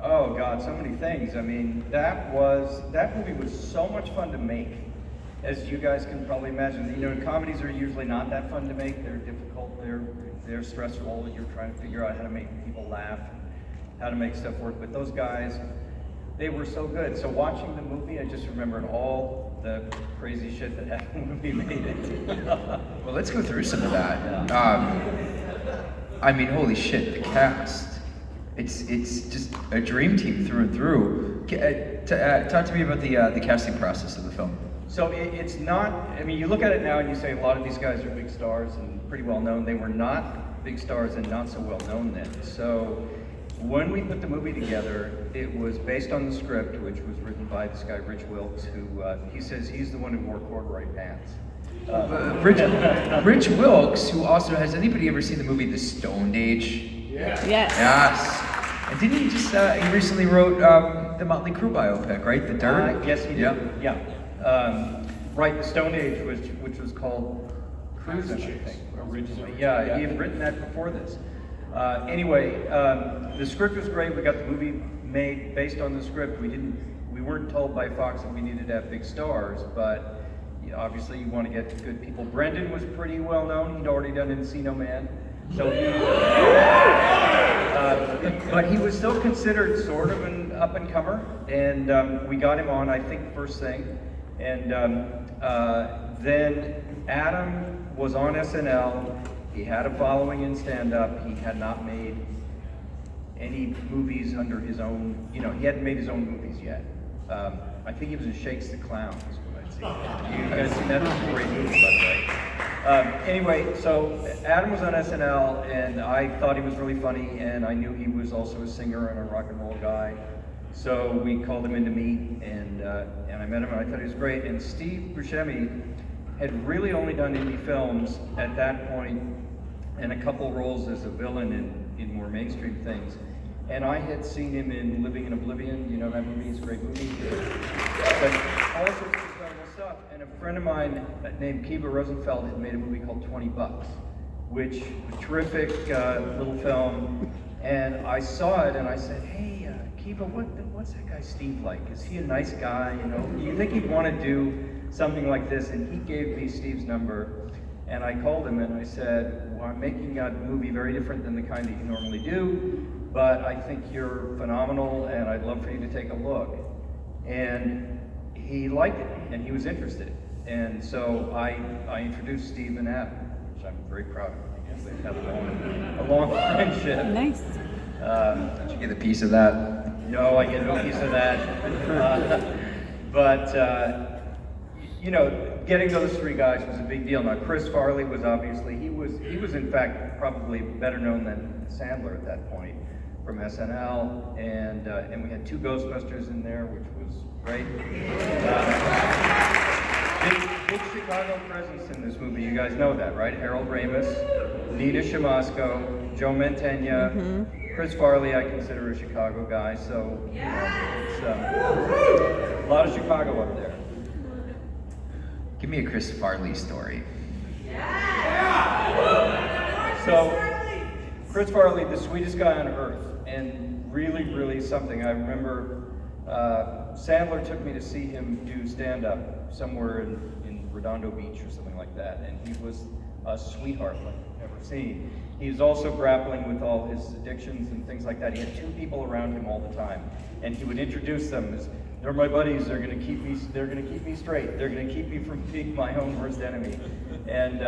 Oh God, so many things. I mean, that movie was so much fun to make, as you guys can probably imagine. You know, comedies are usually not that fun to make. They're difficult. They're stressful. You're trying to figure out how to make people laugh, how to make stuff work. But those guys, they were so good. So watching the movie, I just remembered all the crazy shit that happened when we made it. Well, let's go through some of that. Yeah. I mean, holy shit, the cast. It's just a dream team through and through. Talk to me about the casting process of the film. So it's not, I mean, you look at it now and you say a lot of these guys are big stars and pretty well known. They were not big stars and not so well known then. So when we put the movie together, it was based on the script, which was written by this guy, Rich Wilkes, who he says he's the one who wore corduroy pants. Rich Wilkes, who also, has anybody ever seen the movie The Stoned Age? Yes. Yes. And didn't he just, he recently wrote the Motley Crue biopic, right? The Dirt? Yes, he did. Yeah. Right, The Stone Age, which was called Cruisin', I think, originally. Yeah, he had written that before this. Anyway, the script was great. We got the movie made based on the script. We weren't told by Fox that we needed to have big stars, but obviously you want to get good people. Brendan was pretty well known. He'd already done Encino Man. So but he was still considered sort of an up-and-comer, and we got him on, I think, first thing. And then Adam was on SNL. He had a following in stand-up. He had not made any movies under his own, he hadn't made his own movies yet. I think he was in Shakes the Clown, is what I'd seen. You guys seen that? That's a great movie, by the way. Anyway, so Adam was on SNL, and I thought he was really funny, and I knew he was also a singer and a rock and roll guy. So we called him in to meet, and I met him, and I thought he was great. And Steve Buscemi had really only done indie films at that point, and a couple roles as a villain in more mainstream things. And I had seen him in Living in Oblivion. You know that movie? It's a great movie. But all sorts of incredible stuff. And a friend of mine named Kiva Rosenfeld had made a movie called 20 Bucks, which was a terrific little film. And I saw it and I said, hey, Kiva, what's that guy Steve like? Is he a nice guy? Do you think he'd want to do something like this? And he gave me Steve's number. And I called him and I said, well, I'm making a movie very different than the kind that you normally do, but I think you're phenomenal and I'd love for you to take a look. And he liked it and he was interested. And so I introduced Steve and Adam, which I'm very proud of. I guess they have a long friendship. Nice. Did you get a piece of that? No, I get no piece of that. But getting those three guys was a big deal. Now, Chris Farley was obviously, he was in fact probably better known than Sandler at that point from SNL, and we had two Ghostbusters in there, which was great. Big Chicago presence in this movie. You guys know that, right? Harold Ramis, Nina Shamasco, Joe Mantegna, Chris Farley. I consider a Chicago guy, so it's a lot of Chicago up there. Give me a Chris Farley story. So, Chris Farley, the sweetest guy on earth, and really, really something. I remember Sandler took me to see him do stand-up somewhere in Redondo Beach or something like that, and he was a sweetheart like I've never seen. He was also grappling with all his addictions and things like that. He had two people around him all the time, and he would introduce them as, they're my buddies, they're gonna keep me straight, they're gonna keep me from being my own worst enemy. And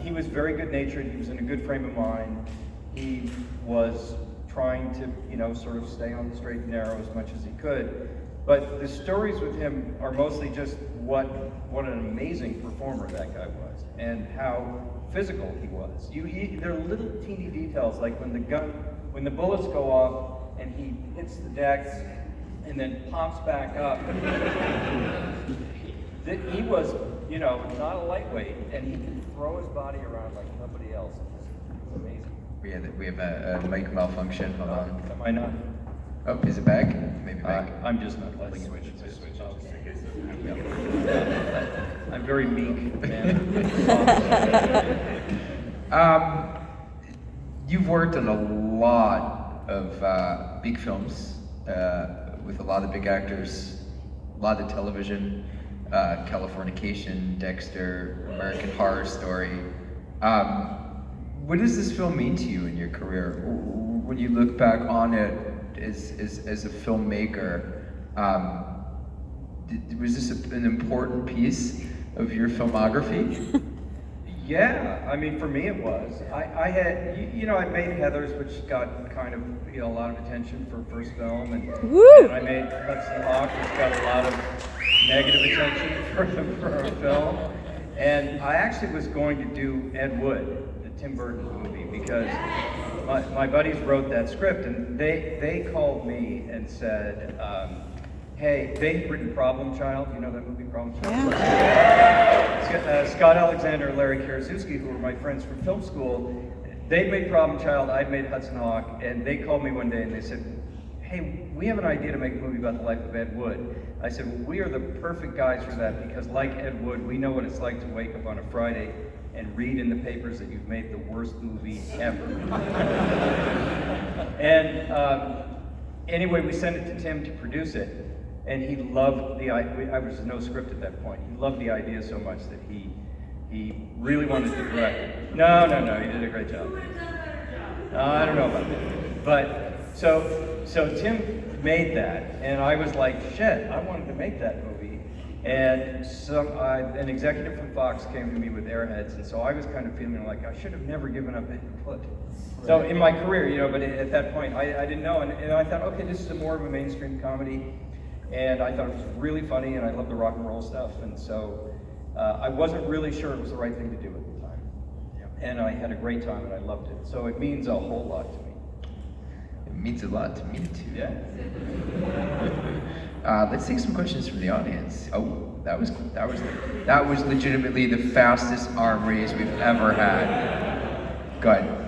he was very good natured, he was in a good frame of mind. He was trying to, sort of stay on the straight and narrow as much as he could. But the stories with him are mostly just what an amazing performer that guy was, and how physical he was. There are little teeny details, like when the bullets go off and he hits the deck and then pops back up. He was, not a lightweight, and he could throw his body around like nobody else. It was amazing. We have a mic malfunction. Hold on. Am I not? Oh, is it back? Maybe back. I'm just not letting it switch. I'm very meek, man. You've worked on a lot of big films with a lot of big actors, a lot of television, Californication, Dexter, American Horror Story. What does this film mean to you in your career? When you look back on it as a filmmaker, was this an important piece of your filmography? Yeah, I mean, for me it was. I had, I made Heathers, which got kind of, a lot of attention for first film, and I made Hudson Hawk, which got a lot of negative attention for a film. And I actually was going to do Ed Wood, the Tim Burton movie, because my buddies wrote that script, and they called me and said, hey, they'd written Problem Child. You know that movie, Problem Child? Yeah. Scott Alexander and Larry Karaszewski, who were my friends from film school, they'd made Problem Child, I'd made Hudson Hawk, and they called me one day and they said, hey, we have an idea to make a movie about the life of Ed Wood. I said, well, we are the perfect guys for that, because like Ed Wood, we know what it's like to wake up on a Friday and read in the papers that you've made the worst movie ever. And anyway, we sent it to Tim to produce it. And he loved the idea. I was no script at that point. He loved the idea so much that he really wanted to direct it. No, he did a great job. I don't know about that. But so Tim made that, and I was like, shit, I wanted to make that movie. And an executive from Fox came to me with Airheads, and so I was kind of feeling like I should have never given up input. So in my career, but at that point, I didn't know, and I thought, okay, this is more of a mainstream comedy. And I thought it was really funny, and I loved the rock and roll stuff, and so I wasn't really sure it was the right thing to do at the time. Yeah. And I had a great time, and I loved it. So it means a whole lot to me. It means a lot to me too. Yeah. Let's take some questions from the audience. Oh, that was legitimately the fastest arm raise we've ever had. Go ahead.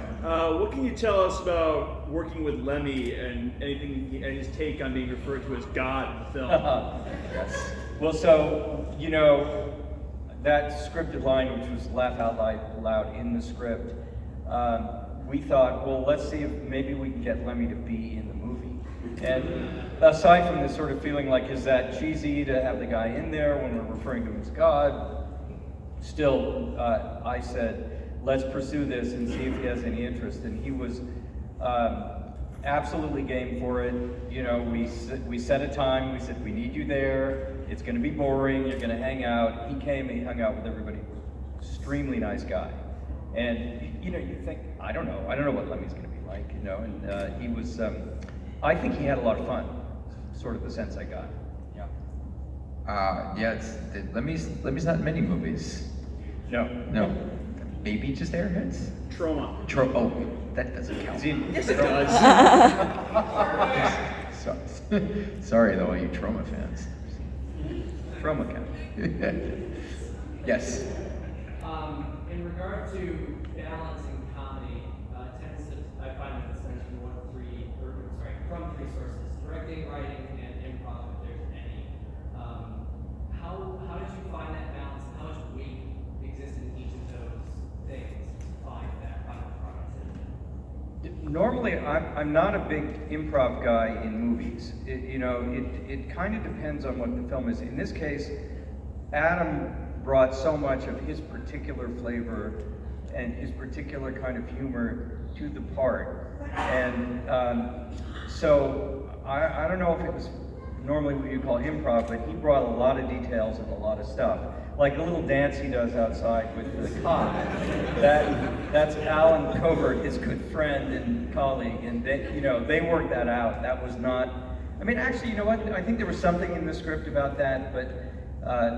What can you tell us about working with Lemmy and anything and his take on being referred to as God in the film? Yes. Well, so, that scripted line, which was laugh out loud in the script, we thought, well, let's see if maybe we can get Lemmy to be in the movie. And aside from this sort of feeling like, is that cheesy to have the guy in there when we're referring to him as God? Still, I said, let's pursue this and see if he has any interest. And he was absolutely game for it. We set a time, we said, we need you there, it's gonna be boring, you're gonna hang out. He came and he hung out with everybody. Extremely nice guy. And you think, I don't know what Lemmy's gonna be like, and he was, I think he had a lot of fun, sort of the sense I got. Yeah. Lemmy's not in many movies. No. Maybe just Airheads? Trauma. Oh, that doesn't count. Yes, it does. Sorry though, all you Trauma fans. Trauma count. Yes. In regard to balancing comedy, I find that it stems from three sources: directing, writing, and improv, if there's any. How did you find that balance? How much weight exists in each of those things to find that final product? Normally, I'm not a big improv guy in movies. It kind of depends on what the film is. In this case, Adam brought so much of his particular flavor and his particular kind of humor to the part. And so I don't know if it was normally what you call improv, but he brought a lot of details of a lot of stuff. Like the little dance he does outside with the cop. That's Alan Covert, his good friend and colleague, and they worked that out. That was not, actually, you know what? I think there was something in the script about that, but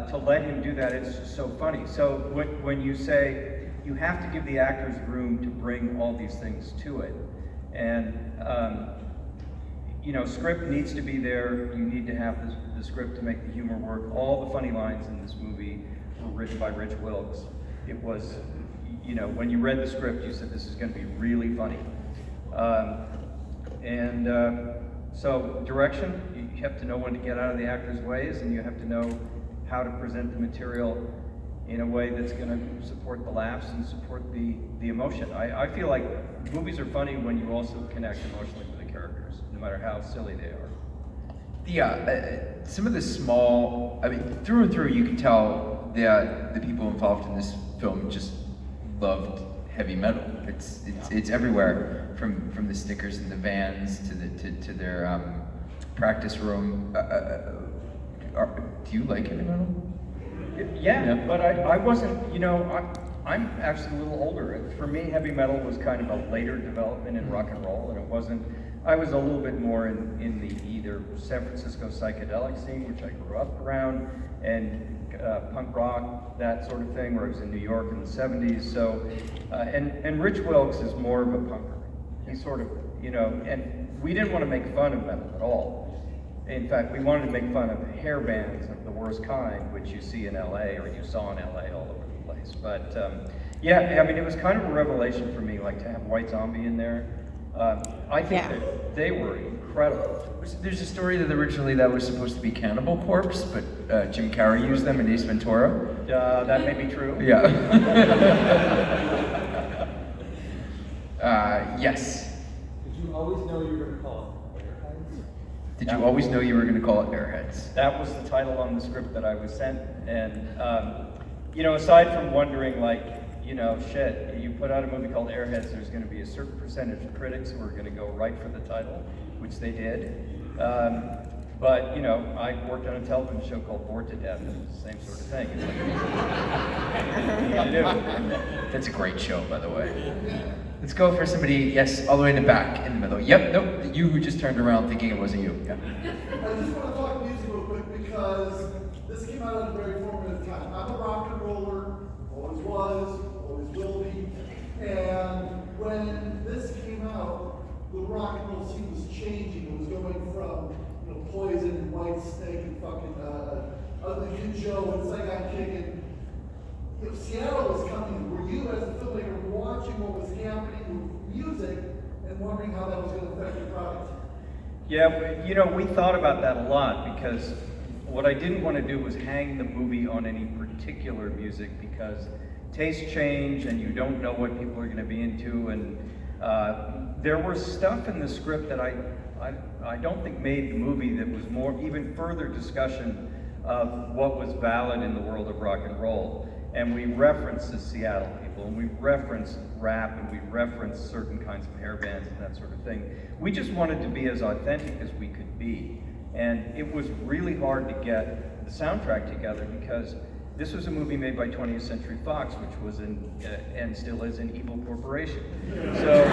to let him do that, it's just so funny. So when you say you have to give the actors room to bring all these things to it, and script needs to be there. You need to have the script to make the humor work. All the funny lines in this movie were written by Rich Wilkes. It was, when you read the script, you said, this is going to be really funny. So direction, you have to know when to get out of the actor's ways, and you have to know how to present the material in a way that's going to support the laughs and support the emotion. I feel like movies are funny when you also connect emotionally with the characters, no matter how silly they are. Yeah, some of the small, I mean, through and through, you can tell the people involved in this film just loved heavy metal. It's everywhere, from the stickers in the vans to their practice room. Do you like heavy metal? Yeah, but I wasn't, I'm actually a little older. For me, heavy metal was kind of a later development in rock and roll, and it wasn't, I was a little bit more in the either San Francisco psychedelic scene, which I grew up around, and punk rock, that sort of thing, where I was in New York in the 70s. So, and Rich Wilkes is more of a punker. He's sort of, and we didn't want to make fun of metal at all. In fact, we wanted to make fun of hair bands of the worst kind, which you see in LA, or you saw in LA all over the place. But yeah, I mean, it was kind of a revelation for me, like to have White Zombie in there. I think that they were incredible. There's a story that originally that was supposed to be Cannibal Corpse, but Jim Carrey used them in Ace Ventura. That may be true. Yeah. Yes. Did you always know you were going to call it Airheads? Did you always know you were going to call it Airheads? That was the title on the script that I was sent. And, aside from wondering, like, shit, you put out a movie called Airheads, there's going to be a certain percentage of critics who are going to go right for the title, which they did. But, I worked on a television show called Bored to Death, and it's the same sort of thing. It's like, what do you do? That's a great show, by the way. Let's go for somebody, yes, all the way in the back, in the middle. Yep, nope, you who just turned around thinking it wasn't you. Yeah. I just want to talk music real quick because this came out at a very formative time. I'm a rock and roller, always was, always will be. And when this came out, the rock and roll scene was changing. It was going from Poison and White Snake and fucking Ugly Kid Joe and Saigon Kick, and Seattle was coming. Were you, as a filmmaker, watching what was happening with music and wondering how that was going to affect your product? Yeah, we thought about that a lot, because what I didn't want to do was hang the movie on any particular music, because tastes change and you don't know what people are going to be into, and there was stuff in the script that I don't think made the movie that was more, even further discussion of what was valid in the world of rock and roll. And we referenced the Seattle people, and we referenced rap, and we referenced certain kinds of hair bands and that sort of thing. We just wanted to be as authentic as we could be. And it was really hard to get the soundtrack together, because this was a movie made by 20th Century Fox, which was and still is an evil corporation. So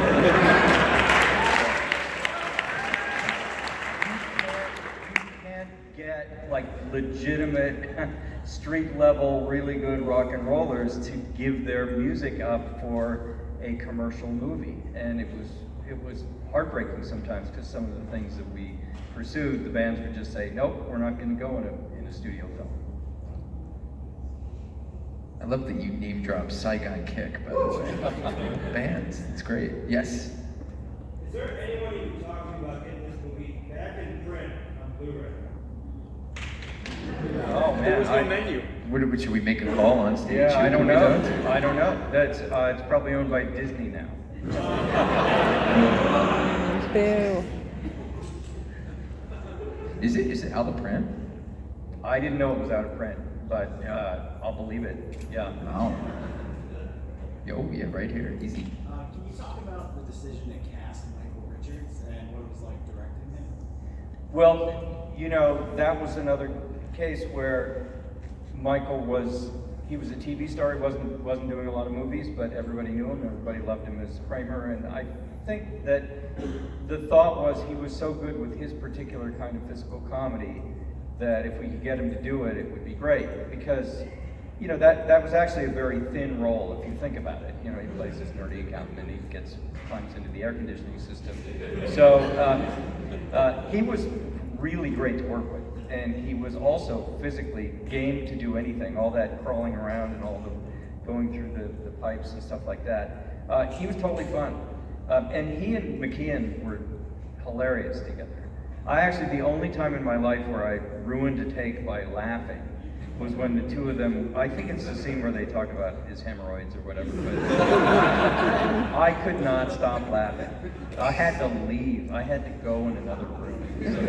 get like legitimate street level really good rock and rollers to give their music up for a commercial movie, and it was heartbreaking sometimes, because some of the things that we pursued, the bands would just say, nope, we're not going to go in a studio film. I love that you name drop Saigon Kick, by the way. Bands, it's great. Yes. Is there anybody who's talking about getting this movie back in print on Blu-ray? Oh man, Who's on menu? What, should we make a call on stage? Yeah, I don't Can we know. do it? I don't know. That's it's probably owned by Disney now. Boo. Is it out of print? I didn't know it was out of print, but I'll believe it. Yeah. Wow. Oh yeah, right here, easy. Can you talk about the decision to cast Michael Richards and what it was like directing him? Well, that was another case where Michael was a TV star. He wasn't doing a lot of movies, but everybody knew him. Everybody loved him as Kramer, and I think that the thought was he was so good with his particular kind of physical comedy that if we could get him to do it, it would be great, because that was actually a very thin role if you think about it. He plays this nerdy accountant, and he climbs into the air conditioning system. So he was really great to work with, and he was also physically game to do anything, all that crawling around and all the going through the pipes and stuff like that. He was totally fun. And he and McKean were hilarious together. The only time in my life where I ruined a take by laughing was when the two of them, I think it's the scene where they talk about his hemorrhoids or whatever, but I could not stop laughing. I had to leave. I had to go in another room. So